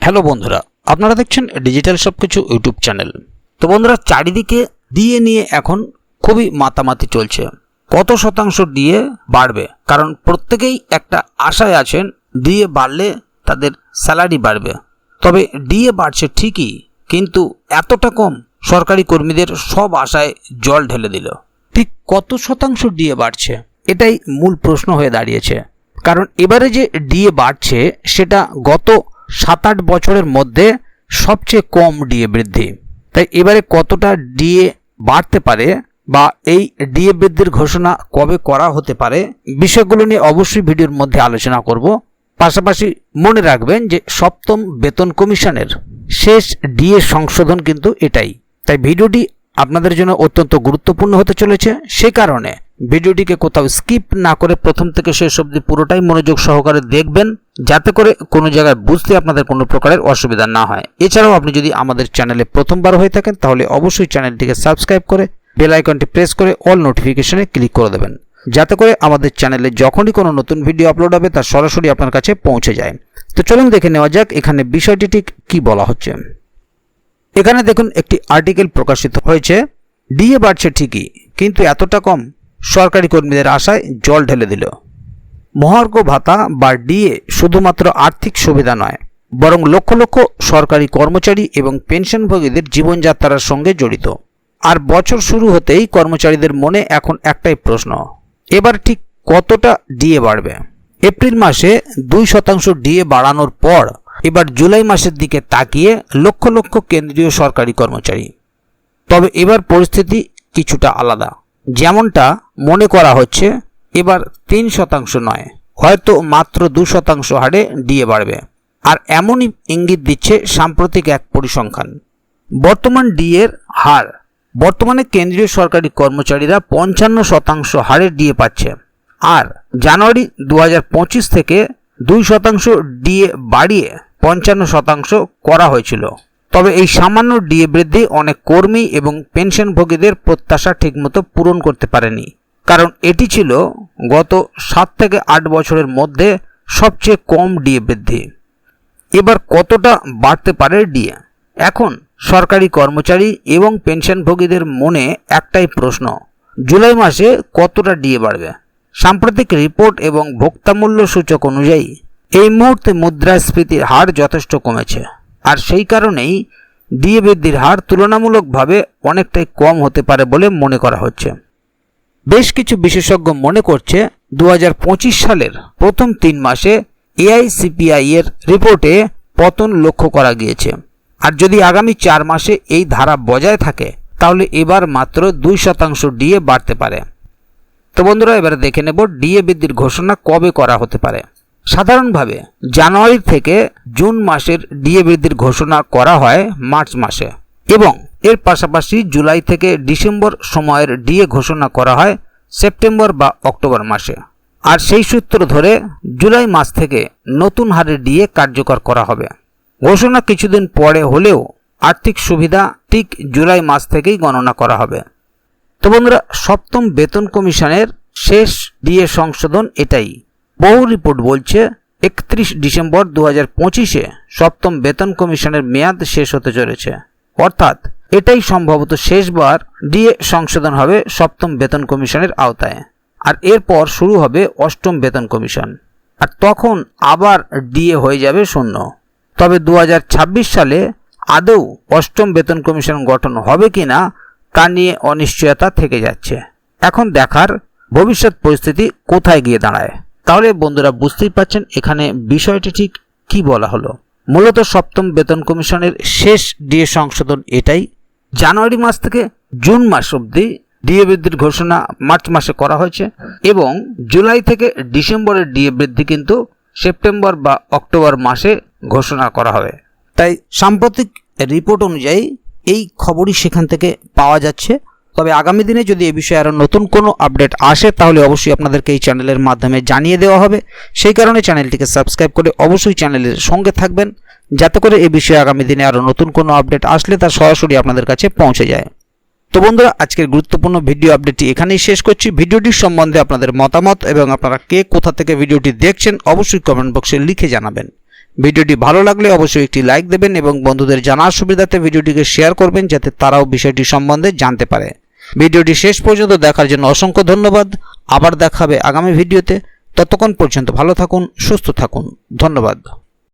Hello বন্ধুরা, আপনারা দেখছেন ডিজিটাল সবকিছু ইউটিউব চ্যানেল। তো বন্ধুরা, চারিদিকে ডিএ নিয়ে এখন খুবই মাতামাতি চলছে। কত শতাংশ ডিএ বাড়বে? কারণ প্রত্যেকেই একটা আশায় আছেন ডিএ বাড়লে তাদের স্যালারি বাড়বে। তবে ডিএ বাড়ছে ঠিকই, কিন্তু এতটা কম সরকারি কর্মীদের সব আশায় জল ঢেলে দিল। ঠিক কত শতাংশ ডিএ বাড়ছে, এটাই মূল প্রশ্ন হয়ে দাঁড়িয়েছে। কারণ এবারে যে ডিএ বাড়ছে সেটা গত 7-8 বছরের মধ্যে সবচেয়ে কম ডিএ বৃদ্ধি। তাই এবারে কতটা ডিএ বাড়তে পারে বা এই ডিএ বৃদ্ধির ঘোষণা কবে করা হতে পারে, বিষয়গুলো নিয়ে অবশ্যই ভিডিওর মধ্যে আলোচনা করব। পাশাপাশি মনে রাখবেন যে সপ্তম বেতন কমিশনের শেষ ডিএ সংশোধন কিন্তু এটাই। তাই ভিডিওটি আপনাদের জন্য অত্যন্ত গুরুত্বপূর্ণ হতে চলেছে। সে কারণে ভিডিওটিকে কোথাও স্কিপ না করে প্রথম থেকে শেষ অবধি পুরোটাই মনোযোগ সহকারে দেখবেন, যাতে করে কোনো জায়গায় বুঝতে আপনাদের কোনো প্রকারের অসুবিধা না হয়। এছাড়াও আপনি যদি আমাদের চ্যানেলে প্রথমবার হয়ে থাকেন তাহলে অবশ্যই চ্যানেলটিকে সাবস্ক্রাইব করে বেল আইকনটি প্রেস করে অল নোটিফিকেশনে ক্লিক করে দেবেন, যাতে করে আমাদের চ্যানেলে যখনই কোনো নতুন ভিডিও আপলোড হবে তা সরাসরি আপনার কাছে পৌঁছে যায়। তো চলুন দেখে নেওয়া যাক এখানে বিষয়টি ঠিক কী বলা হচ্ছে। এখানে দেখুন একটি আর্টিকেল প্রকাশিত হয়েছে, ডিএ বাড়ছে ঠিকই, কিন্তু এতটা কম সরকারি কর্মীদের আশায় জল ঢেলে দিল। মহার্ঘ ভাতা বা ডিএ শুধুমাত্র আর্থিক সুবিধা নয়, বরং লক্ষ লক্ষ সরকারি কর্মচারী এবং পেনশনভোগীদের জীবনযাত্রার সঙ্গে জড়িত। আর বছর শুরু হতেই কর্মচারীদের মনে এখন একটাই প্রশ্ন, এবার ঠিক কতটা ডিএ বাড়বে? এপ্রিল মাসে 2% ডিএ বাড়ানোর পর এবার জুলাই মাসের দিকে তাকিয়ে লক্ষ লক্ষ কেন্দ্রীয় সরকারি কর্মচারী। তবে এবার পরিস্থিতি কিছুটা আলাদা। যেমনটা মনে করা হচ্ছে, এবার 3% নয়, হয়তো মাত্র 2% হারে ডিএ বাড়বে। আর এমনই ইঙ্গিত দিচ্ছে সাম্প্রতিক এক পরিসংখ্যান। বর্তমান ডিএর হার, বর্তমানে কেন্দ্রীয় সরকারি কর্মচারীরা 55% হারে ডিএ পাচ্ছে। আর জানুয়ারি 2025 থেকে 2% ডিএ বাড়িয়ে 55% করা হয়েছিল। তবে এই সামান্য ডিএ বৃদ্ধি অনেক কর্মী এবং পেনশনভোগীদের প্রত্যাশা ঠিকমতো পূরণ করতে পারেনি, কারণ এটি ছিল গত 7 থেকে 8 বছরের মধ্যে সবচেয়ে কম ডিএ বৃদ্ধি। এবার কতটা বাড়তে পারে ডিএ? এখন সরকারি কর্মচারী এবং পেনশনভোগীদের মনে একটাই প্রশ্ন, জুলাই মাসে কতটা ডিএ বাড়বে? সাম্প্রতিক রিপোর্ট এবং ভোক্তামূল্য সূচক অনুযায়ী এই মুহূর্তে মুদ্রাস্ফীতির হার যথেষ্ট কমেছে। আর সেই কারণেই ডিএ বৃদ্ধির হার তুলনামূলকভাবে অনেকটাই কম হতে পারে বলে মনে করা হচ্ছে। বেশ কিছু বিশেষজ্ঞ মনে করছে 2025 সালের প্রথম 3 মাসে এআইসিপিআই এর রিপোর্টে পতন লক্ষ্য করা গিয়েছে। আর যদি আগামী 4 মাসে এই ধারা বজায় থাকে তাহলে এবার মাত্র 2% ডিএ বাড়তে পারে। তো বন্ধুরা, এবারে দেখে নেব ডিএ বৃদ্ধির ঘোষণা কবে করা হতে পারে। সাধারণভাবে জানুয়ারি থেকে জুন মাসের ডিএ বৃদ্ধির ঘোষণা করা হয় মার্চ মাসে, এবং এর পাশাপাশি জুলাই থেকে ডিসেম্বর সময়ের ডিএ ঘোষণা করা হয় সেপ্টেম্বর বা অক্টোবর মাসে। আর সেই সূত্র ধরে জুলাই মাস থেকে নতুন হারে ডিএ কার্যকর করা হবে। ঘোষণা কিছুদিন পরে হলেও আর্থিক সুবিধা ঠিক জুলাই মাস থেকেই গণনা করা হবে। তো বন্ধুরা, সপ্তম বেতন কমিশনের শেষ ডিএ সংশোধন এটাই। বহু রিপোর্ট বলছে 31 ডিসেম্বর 2025-এ সপ্তম বেতন কমিশনের মেয়াদ শেষ হতে চলেছে। অর্থাৎ এটাই সম্ভবত শেষবার ডিএ সংশোধন হবে সপ্তম বেতন কমিশনের আওতায়। আর এরপর শুরু হবে অষ্টম বেতন কমিশন, আর তখন আবার ডিএ হয়ে যাবে শূন্য। তবে 2026 সালে আদৌ অষ্টম বেতন কমিশন গঠন হবে কিনা তা নিয়ে অনিশ্চয়তা থেকে যাচ্ছে। এখন দেখার ভবিষ্যৎ পরিস্থিতি কোথায় গিয়ে দাঁড়ায়। তাহলে বন্ধুরা, বুঝতেই পারছেন এখানে বিষয়টি ঠিক কি বলা হলো। মূলত সপ্তম বেতন কমিশনের শেষ ডিএ সংশোধন এটাই। জানুয়ারি মাস থেকে জুন মাস অবধি ডিএ বৃদ্ধির ঘোষণা মার্চ মাসে করা হয়েছে, এবং জুলাই থেকে ডিসেম্বরের ডিএ বৃদ্ধি কিন্তু সেপ্টেম্বর বা অক্টোবর মাসে ঘোষণা করা হবে। তাই সাম্প্রতিক রিপোর্ট অনুযায়ী এই খবরই সেখান থেকে পাওয়া যাচ্ছে। তবে আগামী দিনে যদি এ বিষয়ে আরও নতুন কোনো আপডেট আসে তাহলে অবশ্যই আপনাদেরকে এই চ্যানেলের মাধ্যমে জানিয়ে দেওয়া হবে। সেই কারণে চ্যানেলটিকে সাবস্ক্রাইব করে অবশ্যই চ্যানেলের সঙ্গে থাকবেন, যাতে করে এ বিষয়ে আগামী দিনে আরও নতুন কোনো আপডেট আসলে তা সরাসরি আপনাদের কাছে পৌঁছে যায়। তো বন্ধুরা, আজকের গুরুত্বপূর্ণ ভিডিও আপডেটটি এখানেই শেষ করছি। ভিডিওটির সম্বন্ধে আপনাদের মতামত এবং আপনারা কে কোথা থেকে ভিডিওটি দেখছেন অবশ্যই কমেন্ট বক্সে লিখে জানাবেন। ভিডিওটি ভালো লাগলে অবশ্যই একটি লাইক দেবেন এবং বন্ধুদের জানার সুবিধাতে ভিডিওটিকে শেয়ার করবেন যাতে তারাও বিষয়টি সম্বন্ধে জানতে পারে। ভিডিওটি শেষ পর্যন্ত দেখার জন্য অসংখ্য ধন্যবাদ। আবার দেখা হবে আগামী ভিডিওতে। ততক্ষণ পর্যন্ত ভালো থাকুন, সুস্থ থাকুন। ধন্যবাদ।